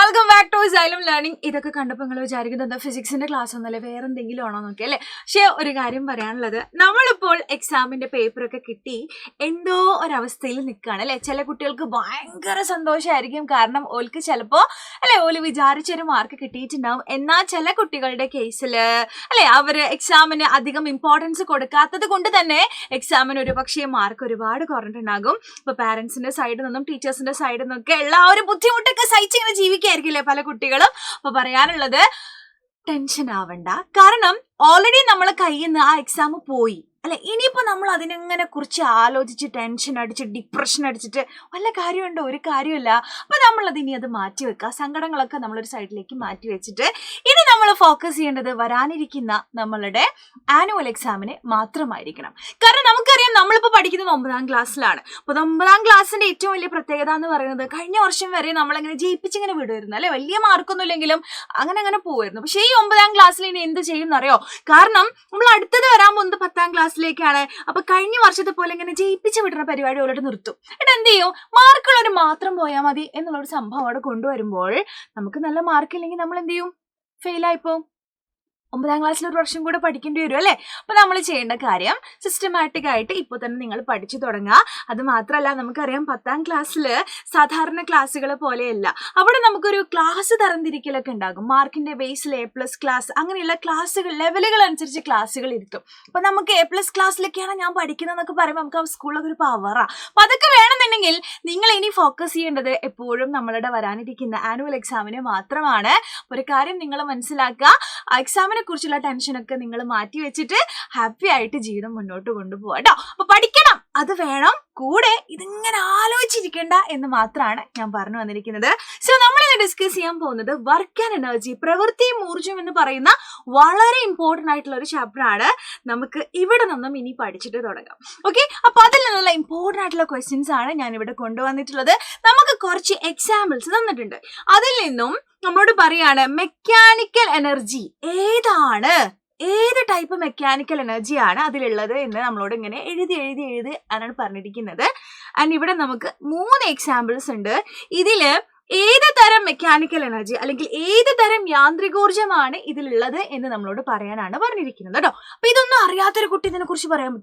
Welcome back to Xylem learning. ഇതൊക്കെ കണ്ടപ്പോൾ നിങ്ങൾ വിചാരിക്കുന്നത് ഫിസിക്സിന്റെ ക്ലാസ് ഒന്നല്ലേ, വേറെ എന്തെങ്കിലും ആണോ നോക്കി അല്ലേ? പക്ഷേ ഒരു കാര്യം പറയാനുള്ളത്, നമ്മളിപ്പോൾ എക്സാമിന്റെ പേപ്പറൊക്കെ കിട്ടി എന്തോ ഒരവസ്ഥയിൽ നിൽക്കുകയാണ് അല്ലെ. ചില കുട്ടികൾക്ക് ഭയങ്കര സന്തോഷമായിരിക്കും, കാരണം ഓൾക്ക് ചിലപ്പോൾ അല്ലെ ഓല് വിചാരിച്ചൊരു മാർക്ക് കിട്ടിയിട്ടുണ്ടാവും. എന്നാൽ ചില കുട്ടികളുടെ കേസിൽ അല്ലെ അവർ എക്സാമിന് അധികം ഇമ്പോർട്ടൻസ് കൊടുക്കാത്തത് കൊണ്ട് തന്നെ എക്സാമിന് ഒരു പക്ഷേ മാർക്ക് ഒരുപാട് കുറഞ്ഞിട്ടുണ്ടാകും. ഇപ്പൊ പാരന്റ്സിന്റെ സൈഡിൽ നിന്നും ടീച്ചേഴ്സിന്റെ സൈഡിൽ നിന്നൊക്കെ ഉള്ള ആ ഒരു ബുദ്ധിമുട്ടൊക്കെ സഹിച്ചിങ്ങനെ ജീവിക്കായിരിക്കില്ലേ പല കുട്ടികളും. അപ്പൊ പറയാനുള്ളത്, ടെൻഷൻ ആവണ്ട. കാരണം ഓൾറെഡി നമ്മളെ കയ്യിൽ നിന്ന് ആ എക്സാം പോയി അല്ലെ. ഇനിയിപ്പോ നമ്മൾ അതിനെങ്ങനെ കുറിച്ച് ആലോചിച്ച് ടെൻഷൻ അടിച്ച് ഡിപ്രഷൻ അടിച്ചിട്ട് വല്ല കാര്യമുണ്ടോ? ഒരു കാര്യമില്ല. അപ്പൊ നമ്മളത് ഇനി അത് മാറ്റി വെക്കുക. സങ്കടങ്ങളൊക്കെ നമ്മളൊരു സൈഡിലേക്ക് മാറ്റി വെച്ചിട്ട് ഇനി നമ്മൾ ഫോക്കസ് ചെയ്യേണ്ടത് വരാനിരിക്കുന്ന നമ്മളുടെ ആനുവൽ എക്സാമിന് മാത്രമായിരിക്കണം. കാരണം നമുക്കറിയാം, നമ്മളിപ്പോൾ പഠിക്കുന്നത് 9ാം ക്ലാസ്സിലാണ്. അപ്പൊ 9ാം ക്ലാസ്സിന്റെ ഏറ്റവും വലിയ പ്രത്യേകത എന്ന് പറയുന്നത്, കഴിഞ്ഞ വർഷം വരെ നമ്മളിങ്ങനെ ജയിപ്പിച്ചിങ്ങനെ വിടുമായിരുന്നു അല്ലെ. വലിയ മാർക്കൊന്നും ഇല്ലെങ്കിലും അങ്ങനെ പോവായിരുന്നു. പക്ഷേ ഈ 9ാം ക്ലാസ്സിൽ ഇനി എന്ത് ചെയ്യും എന്നറിയോ? കാരണം നമ്മൾ അടുത്തത് വരാൻ പോകുന്നത് 10ാം ക്ലാസ്സിലേക്കാണ്. അപ്പൊ കഴിഞ്ഞ വർഷത്തെ പോലെ ഇങ്ങനെ ജയിപ്പിച്ച് വിടുന്ന പരിപാടി ഓരോട്ട് നിർത്തും. എന്നിട്ട് എന്ത് ചെയ്യും? മാർക്കുള്ളവർ മാത്രം പോയാൽ മതി എന്നുള്ളൊരു സംഭവം അവിടെ കൊണ്ടുവരുമ്പോൾ നമുക്ക് നല്ല മാർക്കില്ലെങ്കിൽ നമ്മൾ എന്ത് ചെയ്യും? ഫെയിലായിപ്പോവും. 9ാം ക്ലാസ്സിൽ ഒരു വർഷം കൂടെ പഠിക്കേണ്ടി വരും അല്ലേ. അപ്പൊ നമ്മൾ ചെയ്യേണ്ട കാര്യം, സിസ്റ്റമാറ്റിക് ആയിട്ട് ഇപ്പോൾ തന്നെ നിങ്ങൾ പഠിച്ചു തുടങ്ങുക. അത് മാത്രമല്ല, നമുക്കറിയാം 10ാം ക്ലാസ്സിൽ സാധാരണ ക്ലാസ്സുകളെ പോലെയല്ല. അവിടെ നമുക്കൊരു ക്ലാസ് തരംതിരിക്കലൊക്കെ ഉണ്ടാകും. മാർക്കിന്റെ ബേസിൽ A+ ക്ലാസ്, അങ്ങനെയുള്ള ക്ലാസ്സുകൾ ലെവലുകൾ അനുസരിച്ച് ക്ലാസ്സുകൾ ഇരുത്തും. അപ്പൊ നമുക്ക് A+ ക്ലാസ്സിലൊക്കെയാണ് ഞാൻ പഠിക്കുന്നതെന്നൊക്കെ പറയുമ്പോൾ നമുക്ക് ആ സ്കൂളിലൊക്കെ ഒരു പവറാ. അപ്പൊ അതൊക്കെ വേണമെന്നുണ്ടെങ്കിൽ നിങ്ങൾ ഇനി ഫോക്കസ് ചെയ്യേണ്ടത് എപ്പോഴും നമ്മളുടെ വരാനിരിക്കുന്ന ആനുവൽ എക്സാമിന് മാത്രമാണ്. ഒരു കാര്യം നിങ്ങൾ മനസ്സിലാക്കുക, എക്സാമിന് കുറിച്ചുള്ള ടെൻഷനൊക്കെ നിങ്ങൾ മാറ്റി വെച്ചിട്ട് ഹാപ്പി ആയിട്ട് ജീവിതം മുന്നോട്ട് കൊണ്ടുപോകാം കേട്ടോ. അപ്പൊ പഠിക്കണം, അത് വേണം. കൂടെ ഇതിങ്ങനെ ആലോചിച്ചിരിക്കേണ്ട എന്ന് മാത്രമാണ് ഞാൻ പറഞ്ഞു വന്നിരിക്കുന്നത്. സോ നമ്മളിന്ന് ഡിസ്കസ് ചെയ്യാൻ പോകുന്നത് വർക്ക് ആൻഡ് എനർജി, പ്രവൃത്തിയും ഊർജ്ജം എന്ന് പറയുന്ന വളരെ ഇമ്പോർട്ടന്റ് ആയിട്ടുള്ള ഒരു ചാപ്റ്റർ ആണ്. നമുക്ക് ഇവിടെ നിന്നും ഇനി പഠിച്ചിട്ട് തുടങ്ങാം. ഓക്കെ, അപ്പൊ അതിൽ നിന്നുള്ള ഇമ്പോർട്ടന്റ് ആയിട്ടുള്ള ക്വസ്റ്റ്യൻസ് ആണ് ഞാൻ ഇവിടെ കൊണ്ടുവന്നിട്ടുള്ളത്. നമുക്ക് കുറച്ച് എക്സാമ്പിൾസ് തന്നിട്ടുണ്ട്. അതിൽ നിന്നും നമ്മളോട് പറയാണ് മെക്കാനിക്കൽ എനർജി ഏതാണ്, ഏത് ടൈപ്പ് മെക്കാനിക്കൽ എനർജിയാണ് അതിലുള്ളത് എന്ന് നമ്മളോട് ഇങ്ങനെ എഴുതി ആണ് പറഞ്ഞിരിക്കുന്നത്. ആൻഡ് ഇവിടെ നമുക്ക് 3 എക്സാമ്പിൾസ് ഉണ്ട്. ഇതില് ഏത് തരം മെക്കാനിക്കൽ എനർജി അല്ലെങ്കിൽ ഏത് തരം യാന്ത്രികോർജ്ജമാണ് ഇതിലുള്ളത് എന്ന് നമ്മളോട് പറയാനാണ് പറഞ്ഞിരിക്കുന്നത് കേട്ടോ. അപ്പൊ ഇതൊന്നും അറിയാത്തൊരു കുട്ടി ഇതിനെ കുറിച്ച് പറയാൻ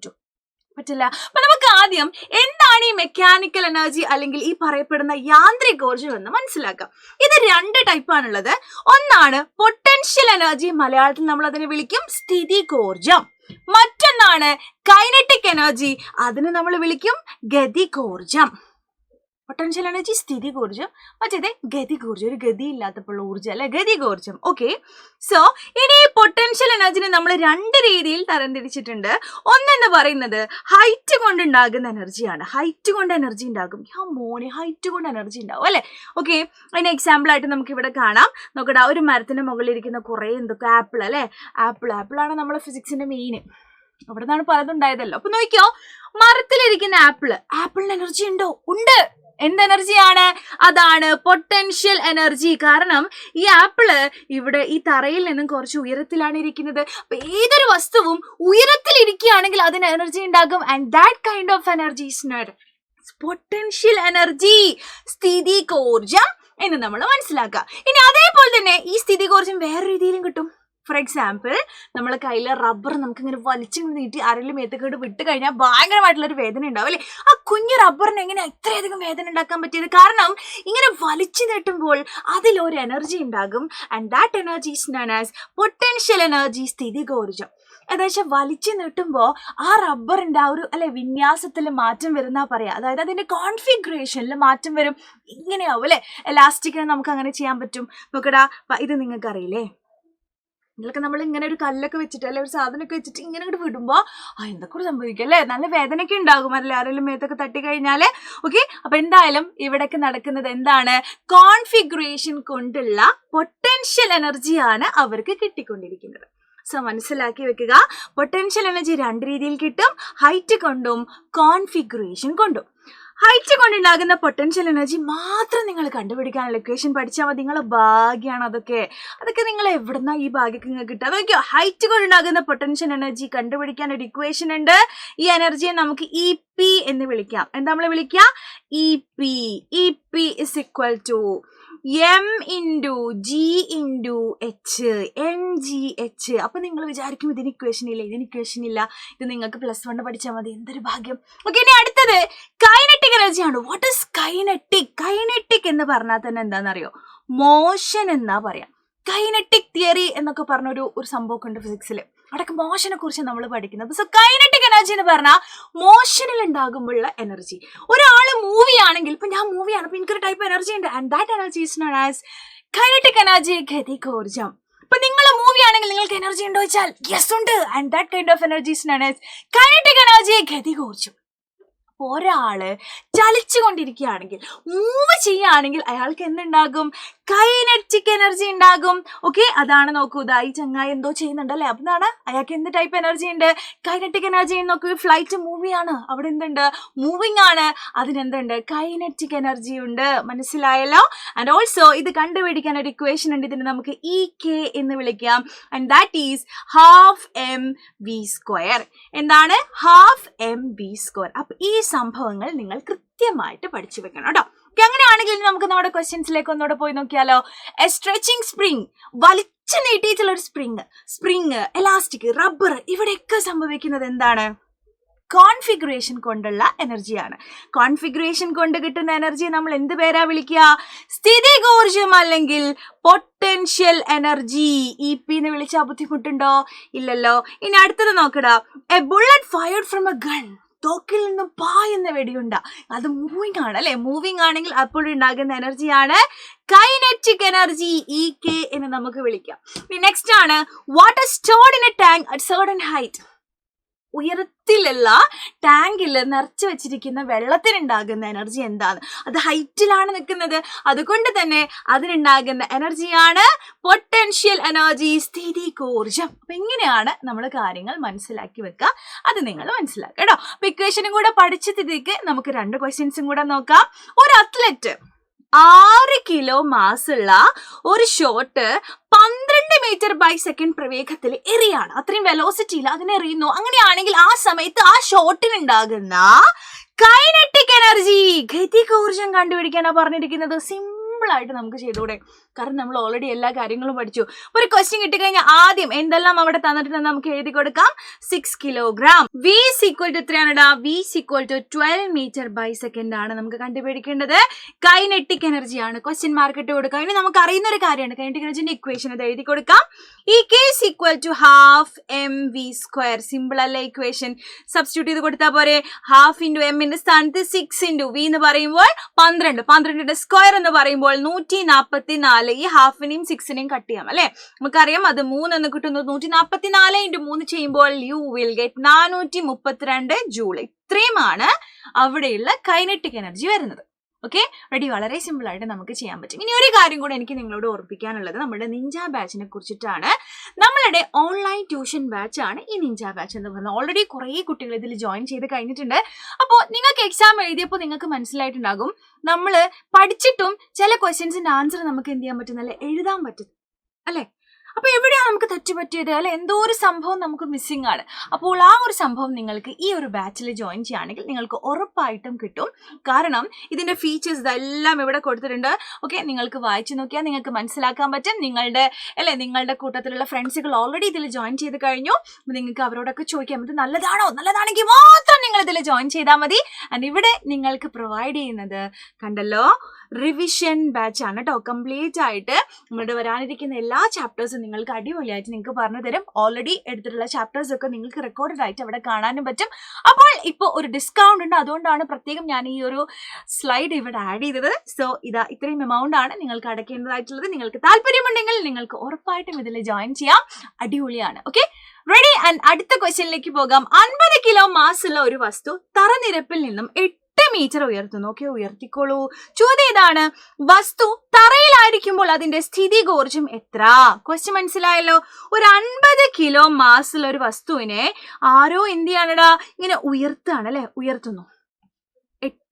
പറ്റില്ല. അപ്പൊ നമുക്ക് ആദ്യം എന്താണ് ഈ മെക്കാനിക്കൽ എനർജി അല്ലെങ്കിൽ ഈ പറയപ്പെടുന്ന യാന്ത്രികോർജ്ജം എന്ന് മനസ്സിലാക്കാം. ഇത് 2 ടൈപ്പാണുള്ളത്. ഒന്നാണ് പൊട്ടൻഷ്യൽ എനർജി, മലയാളത്തിൽ നമ്മൾ അതിനെ വിളിക്കും സ്ഥിതികോർജ്ജം. മറ്റൊന്നാണ് കൈനറ്റിക് എനർജി, അതിന് നമ്മൾ വിളിക്കും ഗതികോർജ്ജം. പൊട്ടൻഷ്യൽ എനർജി സ്ഥിതികോർജ്ജം, മറ്റേത് ഗതികോർജ്ജം, ഒരു ഗതി ഇല്ലാത്തപ്പോൾ ഊർജ്ജം അല്ലെ, ഗതികോർജ്ജം. ഓക്കെ, സോ ഇനി ഈ പൊട്ടൻഷ്യൽ എനർജിനെ നമ്മൾ 2 രീതിയിൽ തരംതിരിച്ചിട്ടുണ്ട്. ഒന്നെന്ന് പറയുന്നത് ഹൈറ്റ് കൊണ്ടുണ്ടാകുന്ന എനർജിയാണ്. ഹൈറ്റ് കൊണ്ട് എനർജി ഉണ്ടാകും. ഹൈറ്റ് കൊണ്ട് എനർജി ഉണ്ടാവും അല്ലെ. ഓക്കെ, അതിന് എക്സാമ്പിൾ ആയിട്ട് നമുക്ക് ഇവിടെ കാണാം. നോക്കടാ, ഒരു മരത്തിന്റെ മുകളിൽ ഇരിക്കുന്ന കുറെ എന്തൊക്കെ ആപ്പിൾ അല്ലെ. ആപ്പിളാണ് നമ്മളെ ഫിസിക്സിന്റെ മെയിൻ. അവിടെ നിന്നാണ് പലതും ഉണ്ടായതല്ലോ. അപ്പൊ നോക്കിയോ, മരത്തിലിരിക്കുന്ന ആപ്പിളിന് എനർജി ഉണ്ടോ? ഉണ്ട്. എന്ത് എനർജിയാണ്? അതാണ് പൊട്ടൻഷ്യൽ എനർജി. കാരണം ഈ ആപ്പിള് ഇവിടെ ഈ തറയിൽ നിന്നും കുറച്ച് ഉയരത്തിലാണ് ഇരിക്കുന്നത്. അപ്പൊ ഏതൊരു വസ്തുവും ഉയരത്തിൽ ഇരിക്കുകയാണെങ്കിൽ അതിന് എനർജി ഉണ്ടാകും. And that kind of energy is not potential energy, സ്ഥിതികോർജ്ജം എന്ന് നമ്മൾ മനസ്സിലാക്കുക. ഇനി അതേപോലെ തന്നെ ഈ സ്ഥിതികോർജ്ജം വേറെ രീതിയിലും കിട്ടും. ഫോർ എക്സാമ്പിൾ, നമ്മളെ കയ്യിലെ റബ്ബർ നമുക്കിങ്ങനെ വലിച്ചിങ്ങനെ നീട്ടി ആരെങ്കിലും മേത്തേക്കോട്ട് വിട്ട് കഴിഞ്ഞാൽ ഭയങ്കരമായിട്ടുള്ളൊരു വേദന ഉണ്ടാവും അല്ലേ. ആ കുഞ്ഞു റബ്ബറിന് എങ്ങനെയാണ് ഇത്രയധികം വേദന ഉണ്ടാക്കാൻ പറ്റിയത്? കാരണം ഇങ്ങനെ വലിച്ചു നീട്ടുമ്പോൾ അതിലൊരു എനർജി ഉണ്ടാകും. And that energy is known as potential energy, സ്ഥിതികോർജ്ജം. ഏകദേശം വലിച്ചു നീട്ടുമ്പോൾ ആ റബ്ബറിന്റെ ആ ഒരു വിന്യാസത്തിൽ മാറ്റം വരുന്ന പറയാ. അതായത് അതിന്റെ കോൺഫിഗറേഷനിൽ മാറ്റം വരും. ഇങ്ങനെയാവും അല്ലെ. എലാസ്റ്റിക്കിനെ നമുക്ക് അങ്ങനെ ചെയ്യാൻ പറ്റും. നോക്കടാ, ഇത് നിങ്ങൾക്ക് അറിയില്ലേ, ഇതിലൊക്കെ നമ്മൾ ഇങ്ങനെ ഒരു കല്ലൊക്കെ വെച്ചിട്ട് അല്ലെ ഒരു സാധനമൊക്കെ വെച്ചിട്ട് ഇങ്ങനെ ഇങ്ങോട്ട് വിടുമ്പോൾ എന്തൊക്കെ സംഭവിക്കും അല്ലേ. നല്ല വേദനയൊക്കെ ഉണ്ടാകും അല്ലെ, ആരെങ്കിലും മേത്തൊക്കെ തട്ടി കഴിഞ്ഞാല്. ഓക്കെ, അപ്പൊ എന്തായാലും ഇവിടെയൊക്കെ നടക്കുന്നത് എന്താണ്? കോൺഫിഗറേഷൻ കൊണ്ടുള്ള പൊട്ടൻഷ്യൽ എനർജിയാണ് അവർക്ക് കിട്ടിക്കൊണ്ടിരിക്കുന്നത്. സോ മനസ്സിലാക്കി വെക്കുക, പൊട്ടൻഷ്യൽ എനർജി 2 രീതിയിൽ കിട്ടും, ഹൈറ്റ് കൊണ്ടും കോൺഫിഗറേഷൻ കൊണ്ടും. ഹൈറ്റ് കൊണ്ടുണ്ടാകുന്ന പൊട്ടൻഷ്യൽ എനർജി മാത്രം നിങ്ങൾ കണ്ടുപിടിക്കാനുള്ള ഇക്വേഷൻ പഠിച്ചാൽ മതി. നിങ്ങളെ ഭാഗ്യമാണ് അതൊക്കെ നിങ്ങൾ എവിടുന്ന ഈ ഭാഗ്യമൊക്കെ നിങ്ങൾക്ക് കിട്ടുക? നോക്കിയോ, ഹൈറ്റ് കൊണ്ടുണ്ടാകുന്ന പൊട്ടൻഷ്യൽ എനർജി കണ്ടുപിടിക്കാൻ ഒരു ഇക്വേഷൻ ഉണ്ട്. ഈ എനർജിയെ നമുക്ക് പി എന്ന് വിളിക്കാം. എന്താ നമ്മൾ വിളിക്കുക? E P. E P is equal to M into G into H, M G H. അപ്പൊ നിങ്ങൾ വിചാരിക്കും ഇതിന് ഇക്വേഷൻ ഇല്ല, ഇതിന് ഇക്വേഷൻ ഇല്ല, ഇത് നിങ്ങൾക്ക് +1 പഠിച്ചാൽ മതി, എന്തൊരു ഭാഗ്യം. ഓക്കെ, ഇനി അടുത്തത് കൈനറ്റിക് എനർജിയാണ്. What is kinetic? കൈനറ്റിക് എന്ന് പറഞ്ഞാൽ തന്നെ എന്താണെന്നറിയോ? മോഷൻ എന്നാ പറയാം. കൈനറ്റിക് തിയറി എന്നൊക്കെ പറഞ്ഞൊരു സംഭവമൊക്കെ ഉണ്ട് ഫിസിക്സിൽ. അവിടെയൊക്കെ മോഷനെ കുറിച്ച് നമ്മൾ പഠിക്കുന്നത്. സോ കൈനറ്റിക് എനർജി എന്ന് പറഞ്ഞാൽ മോഷനിൽ ഉണ്ടാകുമ്പോഴുള്ള എനർജി. ഒരാൾ മൂവി ആണെങ്കിൽ, ഇപ്പൊ ഞാൻ മൂവിയാണ്, അപ്പൊ എനിക്കൊരു ടൈപ്പ് എനർജി ഉണ്ട്, and that energy is known as kinetic energy, ഗതികോർജം. ഇപ്പൊ നിങ്ങൾ മൂവി ആണെങ്കിൽ നിങ്ങൾക്ക് എനർജി ഉണ്ടോ ചോദിച്ചാൽ യെസ് ഉണ്ട്, and that kind of energy is known as kinetic energy, ഗതികോർജം. ഒരാള് ചലിച്ചുകൊണ്ടിരിക്കുകയാണെങ്കിൽ, മൂവ് ചെയ്യുകയാണെങ്കിൽ അയാൾക്ക് എന്തുണ്ടാകും? കൈനറ്റിക് എനർജി ഉണ്ടാകും. ഓക്കെ, അതാണ് നോക്കൂ, ഈ ചങ്ങായി എന്തോ ചെയ്യുന്നുണ്ടല്ലേ, അതാണ് അയാൾക്ക് എന്ത് ടൈപ്പ് എനർജി ഉണ്ട്? Kinetic energy. നോക്കൂ, ഫ്ലൈറ്റ് മൂവിയാണ്, അവിടെ എന്തുണ്ട്? മൂവിങ് ആണ്, അതിനെന്തുണ്ട്? കൈനറ്റിക് എനർജി ഉണ്ട്. മനസ്സിലായല്ലോ? ആൻഡ് ഓൾസോ ഇത് കണ്ടുപിടിക്കാൻ ഒരു ഇക്വേഷൻ ഉണ്ട്, ഇതിന് നമുക്ക് ഇ കെ എന്ന് വിളിക്കാം, ആൻഡ് ദാറ്റ് ഈസ് ½ എന്താണ്? ½ അപ്പൊ ഈ സംഭവങ്ങൾ നിങ്ങൾ കൃത്യമായിട്ട് പഠിച്ചു വെക്കണം കേട്ടോ. അങ്ങനെയാണെങ്കിൽ നമുക്ക് നമ്മുടെ ക്വസ്റ്റ്യൻസിലേക്ക് ഒന്നുകൂടെ പോയി നോക്കിയാലോ. എ സ്ട്രെച്ചിങ് സ്പ്രിങ്, വലിച്ചു നീട്ടിയിട്ടുള്ള ഒരു സ്പ്രിങ്, എലാസ്റ്റിക്, റബ്ബർ, ഇവിടെയൊക്കെ സംഭവിക്കുന്നത് എന്താണ്? കോൺഫിഗറേഷൻ കൊണ്ടുള്ള എനർജിയാണ്. കോൺഫിഗറേഷൻ കൊണ്ട് കിട്ടുന്ന എനർജി നമ്മൾ എന്ത് പേരാ വിളിക്കുക? സ്ഥിതികോർജം അല്ലെങ്കിൽ പൊട്ടൻഷ്യൽ എനർജി. ഇ പി എന്ന് വിളിച്ചാൽ ബുദ്ധിമുട്ടുണ്ടോ? ഇല്ലല്ലോ. ഇനി അടുത്തത് നോക്കടാ. A bullet fired from a gun, തോക്കിൽ നിന്നും പായുന്ന വെടിയുണ്ട, അത് മൂവിങ് ആണ് അല്ലെ. മൂവിങ് ആണെങ്കിൽ അപ്പോഴുണ്ടാകുന്ന എനർജിയാണ് കൈനറ്റിക് എനർജി, ഇ കെ എന്ന് നമുക്ക് വിളിക്കാം. നെക്സ്റ്റ് ആണ് water stored in A tank at certain height. ഉയരത്തിലുള്ള ടാങ്കിൽ നിറച്ചു വെച്ചിരിക്കുന്ന വെള്ളത്തിനുണ്ടാകുന്ന എനർജി എന്താണ്? അത് ഹൈറ്റിലാണ് നിൽക്കുന്നത്, അതുകൊണ്ട് തന്നെ അതിനുണ്ടാകുന്ന എനർജിയാണ് പൊട്ടൻഷ്യൽ എനർജി, സ്ഥിതികോർജം. അപ്പൊ ഇങ്ങനെയാണ് നമ്മൾ കാര്യങ്ങൾ മനസ്സിലാക്കി വെക്കുക, അത് നിങ്ങൾ മനസ്സിലാക്കുക കേട്ടോ. അപ്പൊ ഇക്വേഷനും കൂടെ പഠിച്ചതിലേക്ക് നമുക്ക് 2 ക്വസ്റ്റ്യൻസും കൂടെ നോക്കാം. ഒരു അത്ലറ്റ് 6 കിലോ മാസുള്ള ഒരു ഷോട്ട് 12 മീറ്റർ/സെക്കൻഡ് പ്രവേഗത്തിൽ എറിയാണ്. അത്രയും വെലോസിറ്റിയിൽ അതിനെ എറിയുന്നു. അങ്ങനെയാണെങ്കിൽ ആ സമയത്ത് ആ ഷോട്ടിനുണ്ടാകുന്ന കൈനറ്റിക് എനർജി, ഗതികോർജം കണ്ടുപിടിക്കാനാ പറഞ്ഞിരിക്കുന്നത്. സിമ്പിൾ ആയിട്ട് നമുക്ക് ചെയ്തുകൂടെ? കാരണം നമ്മൾ ഓൾറെഡി എല്ലാ കാര്യങ്ങളും പഠിച്ചു. ഒരു ക്വസ്റ്റ്യൻ കിട്ടിക്കഴിഞ്ഞാൽ ആദ്യം എന്തെല്ലാം അവിടെ തന്നിട്ടുണ്ടെന്ന് നമുക്ക് എഴുതി കൊടുക്കാം. 6 കിലോഗ്രാം. V = എത്രയാണെടാ? V = 12 മീറ്റർ/സെക്കൻഡ് ആണ് നമുക്ക് കണ്ടുപിടിക്കേണ്ടത്. കൈനറ്റിക് എനർജി ആണ്. ക്വസ്റ്റ്യൻ മാർക്ക് ഇട്ട് കൊടുക്കാം. ഇനി നമുക്ക് അറിയുന്ന ഒരു കാര്യമാണ് കൈനറ്റിക് എനർജിന്റെ ഇക്വേഷൻ, അത് എഴുതി കൊടുക്കാം. E K = ½ mv². സിമ്പിൾ അല്ലേ ഇക്വേഷൻ? സബ്സ്റ്റിറ്റ്യൂട്ട് ചെയ്ത് കൊടുത്താൽ പോരെ. ½ × m ന്റെ സ്ഥാനത്ത് 6 × v എന്ന് പറയുമ്പോൾ 12, 12ന്റെ സ്ക്വയർ എന്ന് പറയുമ്പോൾ 144. ഈ ഹാഫിനെയും 6നെയും കട്ട് ചെയ്യാം അല്ലെ. നമുക്കറിയാം അത് 3 എന്ന് കിട്ടുന്നു. 144 × 3 ചെയ്യുമ്പോൾ യു വിൽ ഗെറ്റ് 432 ജൂൾ. ഇത്രയുമാണ് അവിടെയുള്ള കൈനറ്റിക് എനർജി വരുന്നത്. Okay, ready? വളരെ സിമ്പിൾ ആയിട്ട് നമുക്ക് ചെയ്യാൻ പറ്റും. ഇനി ഒരു കാര്യം കൂടെ എനിക്ക് നിങ്ങളോട് ഓർപ്പിക്കാനുള്ളത് നമ്മുടെ നിഞ്ച ബാച്ചിനെ കുറിച്ചിട്ടാണ്. നമ്മളുടെ ഓൺലൈൻ ട്യൂഷൻ ബാച്ച് ആണ് ഈ നിഞ്ച ബാച്ച് എന്ന് പറയുന്നത്. ഓൾറെഡി കുറേ കുട്ടികൾ ഇതിൽ ജോയിൻ ചെയ്ത് കഴിഞ്ഞിട്ടുണ്ട്. അപ്പോൾ നിങ്ങൾക്ക് എക്സാം എഴുതിയപ്പോൾ നിങ്ങൾക്ക് മനസ്സിലായിട്ടുണ്ടാകും, നമ്മൾ പഠിച്ചിട്ടും ചില ക്വസ്റ്റ്യൻസിന്റെ ആൻസർ നമുക്ക് എന്ത് ചെയ്യാൻ പറ്റുന്നല്ലേ, എഴുതാൻ പറ്റും അല്ലെ. അപ്പൊ എവിടെയാണ് നമുക്ക് തെറ്റുപറ്റിയത് അല്ലെ, എന്തോ ഒരു സംഭവം നമുക്ക് മിസ്സിംഗ് ആണ്. അപ്പോൾ ആ ഒരു സംഭവം നിങ്ങൾക്ക് ഈ ഒരു ബാച്ചിൽ ജോയിൻ ചെയ്യുകയാണെങ്കിൽ നിങ്ങൾക്ക് ഉറപ്പായിട്ടും കിട്ടും. കാരണം ഇതിന്റെ ഫീച്ചേഴ്സ് ഇതെല്ലാം ഇവിടെ കൊടുത്തിട്ടുണ്ട്. ഓക്കെ, നിങ്ങൾക്ക് വായിച്ചു നോക്കിയാൽ നിങ്ങൾക്ക് മനസ്സിലാക്കാൻ പറ്റും. നിങ്ങളുടെ കൂട്ടത്തിലുള്ള ഫ്രണ്ട്സുകൾ ഓൾറെഡി ഇതിൽ ജോയിൻ ചെയ്ത് കഴിഞ്ഞു. നിങ്ങൾക്ക് അവരോടൊക്കെ ചോദിക്കാം ഇത് നല്ലതാണോ, നല്ലതാണെങ്കിൽ മാത്രം നിങ്ങൾ ഇതിൽ ജോയിൻ ചെയ്താൽ മതി. ആൻഡ് ഇവിടെ നിങ്ങൾക്ക് പ്രൊവൈഡ് ചെയ്യുന്നത് കണ്ടല്ലോ, റിവിഷൻ ബാച്ച് ആണ് കേട്ടോ. കംപ്ലീറ്റ് ആയിട്ട് നമ്മളുടെ വരാനിരിക്കുന്ന എല്ലാ ചാപ്റ്റേഴ്സും നിങ്ങൾക്ക് അടിപൊളിയായിട്ട് നിങ്ങൾക്ക് പറഞ്ഞു തരും. ഓൾറെഡി എടുത്തിട്ടുള്ള ചാപ്റ്റേഴ്സ് ഒക്കെ നിങ്ങൾക്ക് റെക്കോർഡഡ് ആയിട്ട് അവിടെ കാണാനും പറ്റും. അപ്പോൾ ഇപ്പോൾ ഒരു ഡിസ്കൗണ്ട് ഉണ്ട്, അതുകൊണ്ടാണ് പ്രത്യേകം ഞാൻ ഈ ഒരു സ്ലൈഡ് ഇവിടെ ആഡ് ചെയ്തത്. സോ ഇത്രയും എമൗണ്ട് ആണ് നിങ്ങൾക്ക് അടയ്ക്കേണ്ടതായിട്ടുള്ളത്. നിങ്ങൾക്ക് താല്പര്യമുണ്ടെങ്കിൽ നിങ്ങൾക്ക് ഉറപ്പായിട്ടും ഇതിൽ ജോയിൻ ചെയ്യാം. അടിപൊളിയാണ്. Okay, ready? ആൻഡ് അടുത്ത ക്വസ്റ്റ്യനിലേക്ക് പോകാം. 50 കിലോ മാസുള്ള ഒരു വസ്തു തറനിരപ്പിൽ നിന്നും 8 മീറ്റർ ഉയർത്തുന്നു. ഓക്കെ, ഉയർത്തിക്കോളൂ. ചോദ്യം ഇതാണ്, വസ്തു തറയിലായിരിക്കുമ്പോൾ അതിന്റെ സ്ഥിതികോർജം എത്ര? ക്വസ്റ്റ്യൻ മനസ്സിലായല്ലോ. ഒരു 50 കിലോ മാസുള്ള ഒരു വസ്തുവിനെ ആരോ എന്ത് ചെയ്യാനടാ ഇങ്ങനെ ഉയർത്താണ് അല്ലെ, ഉയർത്തുന്നു.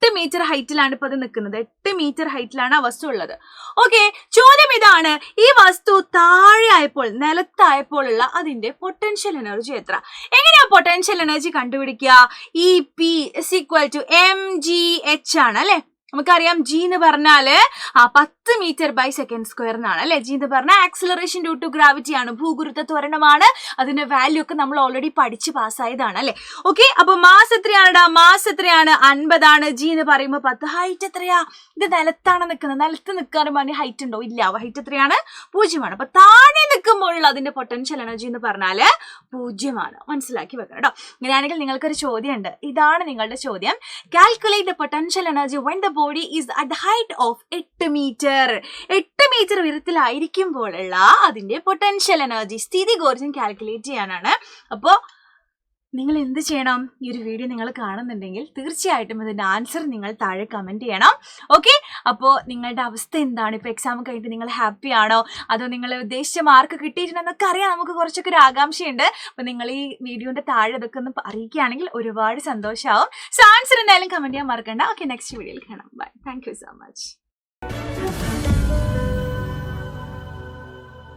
8 മീറ്റർ ഹൈറ്റിലാണ് ഇപ്പൊ അത് നിൽക്കുന്നത്. 8 മീറ്റർ ഹൈറ്റിലാണ് ആ വസ്തു ഉള്ളത്. ഓക്കെ, ചോദ്യം ഇതാണ്, ഈ വസ്തു താഴെ ആയപ്പോൾ, നിലത്തായപ്പോൾ ഉള്ള അതിന്റെ പൊട്ടൻഷ്യൽ എനർജി എത്ര? എങ്ങനെയാ പൊട്ടൻഷ്യൽ എനർജി കണ്ടുപിടിക്കുക? EP = mgh ആണ് അല്ലെ. നമുക്കറിയാം ജി എന്ന് പറഞ്ഞാല് 10 മീറ്റർ ബൈ സെക്കൻഡ് സ്ക്വയർ എന്നാണ് അല്ലെ. ജി എന്ന് പറഞ്ഞാൽ ആക്സിലറേഷൻ ഡ്യൂ ടു ഗ്രാവിറ്റി ആണ്, ഭൂഗുരുത്വ ത്വരണമാണ്. അതിന്റെ വാല്യൂ ഒക്കെ നമ്മൾ ഓൾറെഡി പഠിച്ച് പാസ്സായതാണ് അല്ലെ. ഓക്കെ, അപ്പൊ മാസ് എത്രയാണെടാ? മാസ് എത്രയാണ്? 50 ആണ്. ജി എന്ന് പറയുമ്പോൾ 10. ഹൈറ്റ് എത്രയാ? ഇത് നിലത്താണ് നിൽക്കുന്നത്. നിലത്ത് നിൽക്കാനും അതിന് ഹൈറ്റ് ഉണ്ടോ? ഇല്ല. ഹൈറ്റ് എത്രയാണ്? 0 ആണ്. അപ്പൊ താഴെ നിൽക്കുമ്പോഴുള്ള അതിന്റെ പൊട്ടൻഷ്യൽ എനർജി എന്ന് പറഞ്ഞാല് 0 ആണ്. മനസ്സിലാക്കി വെക്കണം കേട്ടോ. ഇങ്ങനെയാണെങ്കിൽ നിങ്ങൾക്കൊരു ചോദ്യം ഉണ്ട്. ഇതാണ് നിങ്ങളുടെ ചോദ്യം. Calculate the potential energy when the body is at the height of 8 metre. 8 metre ഉയരത്തിലായിരിക്കുമ്പോഴുള്ള അതിന്റെ പൊട്ടൻഷ്യൽ എനർജി സ്ഥിതികോർജ്ജം കാൽക്കുലേറ്റ് ചെയ്യാനാണ്. അപ്പോൾ നിങ്ങൾ എന്ത് ചെയ്യണം? ഈ ഒരു വീഡിയോ നിങ്ങൾ കാണുന്നുണ്ടെങ്കിൽ തീർച്ചയായിട്ടും ഇതിന്റെ ആൻസർ നിങ്ങൾ താഴെ കമന്റ് ചെയ്യണം. ഓക്കെ, അപ്പോൾ നിങ്ങളുടെ അവസ്ഥ എന്താണ്? ഇപ്പൊ എക്സാം കഴിഞ്ഞിട്ട് നിങ്ങൾ ഹാപ്പി ആണോ, അതോ നിങ്ങൾ ഉദ്ദേശിച്ച മാർക്ക് കിട്ടിയിട്ടുണ്ടെന്നൊക്കെ അറിയാം. നമുക്ക് കുറച്ചൊക്കെ ഒരു ആകാംക്ഷയുണ്ട്. അപ്പൊ നിങ്ങൾ ഈ വീഡിയോന്റെ താഴെ ഇതൊക്കെ ഒന്ന് അറിയിക്കുകയാണെങ്കിൽ ഒരുപാട് സന്തോഷമാവും. സോ ആൻസർ എന്തായാലും കമന്റ് ചെയ്യാൻ മറക്കണ്ട. ഓക്കെ, നെക്സ്റ്റ് വീഡിയോയിൽ കാണാം. Bye. Thank you so much.